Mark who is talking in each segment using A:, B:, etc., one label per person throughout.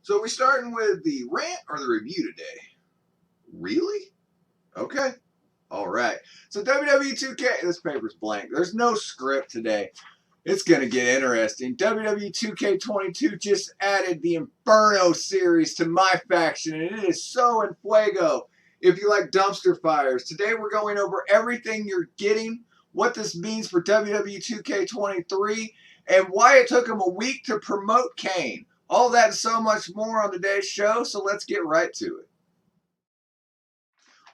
A: So are we starting with the rant or the review today? Really? Okay. All right. So WWE 2K, this paper's blank. There's no script today. It's going to get interesting. WWE 2k22 just added the Inferno series to Myfaction, and it is so en fuego if you like dumpster fires. Today we're going over everything you're getting, what this means for WWE 2k23, and why it took them a week to promote Kane. All that and so much more on today's show, so let's get right to it.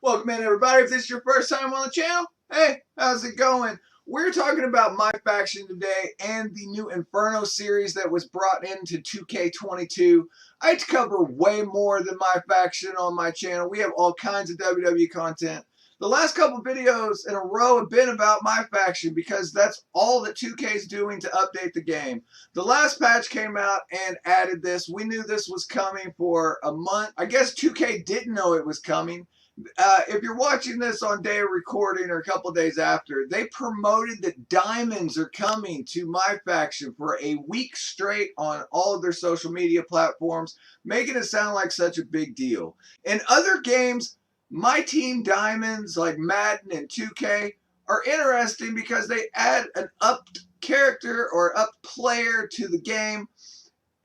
A: Welcome in, everybody. If this is your first time on the channel, hey, how's it going? We're talking about Myfaction today and the new Inferno series that was brought into 2K22. I had to cover way more than Myfaction on my channel. We have all kinds of WWE content. The last couple videos in a row have been about Myfaction because that's all that 2K is doing to update the game. The last patch came out and added this. We knew this was coming for a month. I guess 2K didn't know it was coming. If you're watching this on day of recording or a couple days after, they promoted that diamonds are coming to Myfaction for a week straight on all of their social media platforms, making it sound like such a big deal. In other games, my team diamonds like Madden and 2K are interesting because they add an upped character or upped player to the game,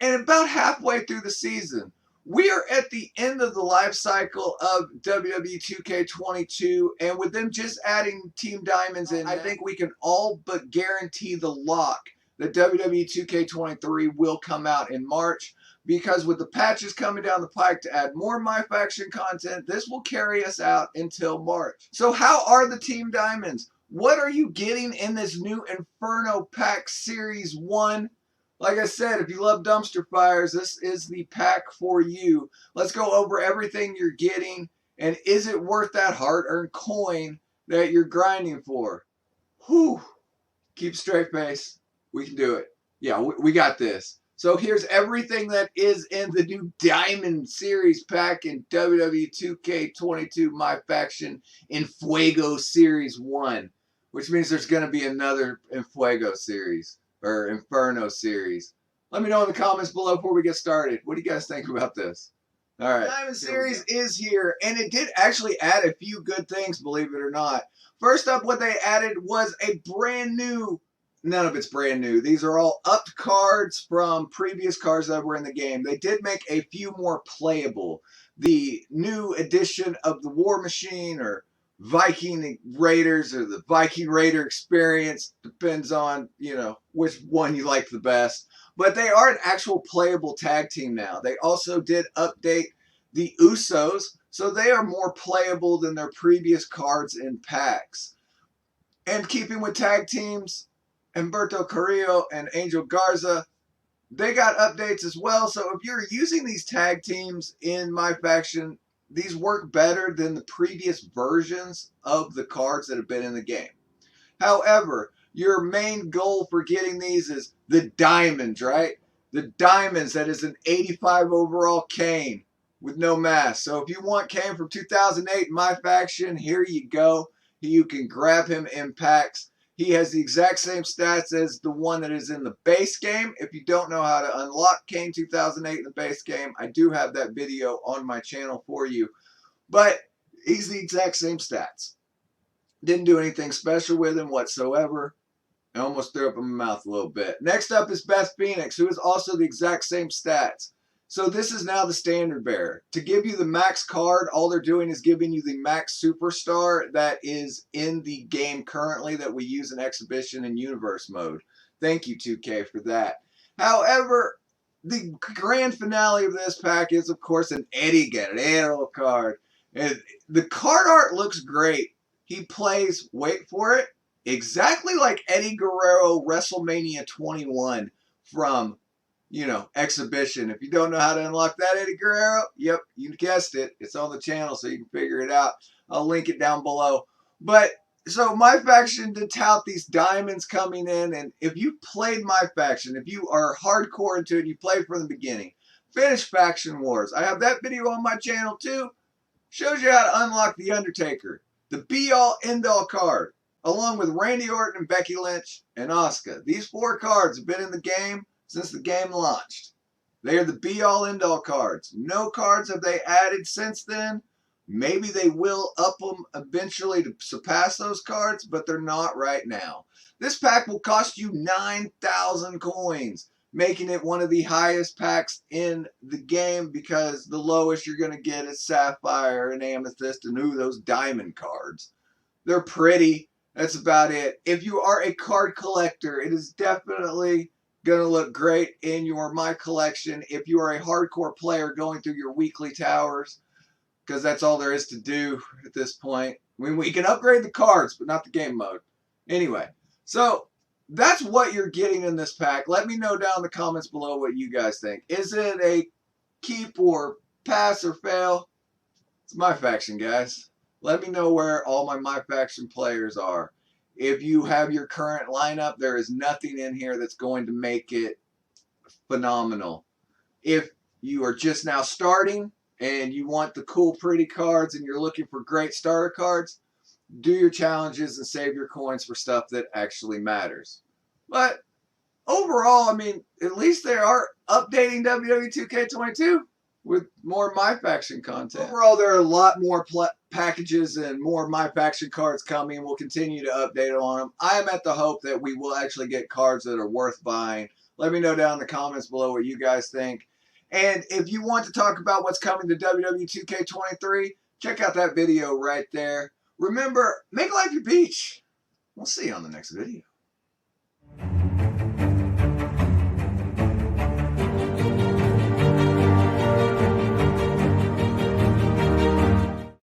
A: and about halfway through the season. We are at the end of the life cycle of WWE 2K22, and with them just adding Team Diamonds in, I think we can all but guarantee the lock that WWE 2K23 will come out in March, because with the patches coming down the pike to add more Myfaction content, this will carry us out until March. So how are the Team Diamonds? What are you getting in this new Inferno Pack Series 1? Like I said, if you love dumpster fires, this is the pack for you. Let's go over everything you're getting, and is it worth that hard-earned coin that you're grinding for? Whew. Keep a straight face. We can do it. Yeah, we got this. So here's everything that is in the new Diamond Series pack in WWE 2K22 Myfaction Enfuego Series 1, which means there's going to be another Enfuego series. Or Inferno series. Let me know in the comments below before we get started. What do you guys think about this? All right. The Diamond series is here, and it did actually add a few good things, believe it or not. First up, what they added was a brand new, none of it's brand new. These are all upped cards from previous cards that were in the game. They did make a few more playable. The new edition of the War Machine, or Viking Raiders, or the Viking Raider experience, depends on, which one you like the best. But they are an actual playable tag team now. They also did update the Usos, so they are more playable than their previous cards in packs. And keeping with tag teams, Humberto Carrillo and Angel Garza, they got updates as well. So if you're using these tag teams in Myfaction, these work better than the previous versions of the cards that have been in the game. However, your main goal for getting these is the diamonds, right? The diamonds, that is an 85 overall Kane with no mask. So if you want Kane from 2008 Myfaction, here you go. You can grab him in packs. He has the exact same stats as the one that is in the base game. If you don't know how to unlock Kane 2008 in the base game, I do have that video on my channel for you. But he's the exact same stats. Didn't do anything special with him whatsoever. I almost threw up in my mouth a little bit. Next up is Beth Phoenix, who is also the exact same stats. So this is now the standard bearer. To give you the max card, all they're doing is giving you the max superstar that is in the game currently that we use in exhibition and universe mode. Thank you, 2K, for that. However, the grand finale of this pack is, of course, an Eddie Guerrero card. And the card art looks great. He plays, wait for it, exactly like Eddie Guerrero WrestleMania 21 from exhibition. If you don't know how to unlock that Eddie Guerrero, yep, you guessed it. It's on the channel, so you can figure it out. I'll link it down below. But, so Myfaction did tout these diamonds coming in, and if you played Myfaction, if you are hardcore into it, you played from the beginning, finish Faction Wars. I have that video on my channel too. Shows you how to unlock The Undertaker, the be-all, end-all card, along with Randy Orton and Becky Lynch and Asuka. These 4 cards have been in the game since the game launched. They are the be-all, end-all cards. No cards have they added since then. Maybe they will up them eventually to surpass those cards, but they're not right now. This pack will cost you 9,000 coins, making it one of the highest packs in the game because the lowest you're going to get is Sapphire and Amethyst and those diamond cards. They're pretty. That's about it. If you are a card collector, it is definitely going to look great in your My Collection. If you are a hardcore player going through your weekly towers, because that's all there is to do at this point. I mean, we can upgrade the cards, but not the game mode. Anyway, so that's what you're getting in this pack. Let me know down in the comments below what you guys think. Is it a keep or pass or fail? It's Myfaction, guys. Let me know where all my Myfaction players are. If you have your current lineup, there is nothing in here that's going to make it phenomenal. If you are just now starting and you want the cool, pretty cards and you're looking for great starter cards, do your challenges and save your coins for stuff that actually matters. But overall, I mean, at least they are updating WWE 2k22 with more Myfaction content. Overall, there are a lot more packages and more Myfaction cards coming. We'll continue to update on them. I am at the hope that we will actually get cards that are worth buying. Let me know down in the comments below what you guys think. And if you want to talk about what's coming to WWE 2k23, check out that video right there. Remember, make life your beach. We'll see you on the next video.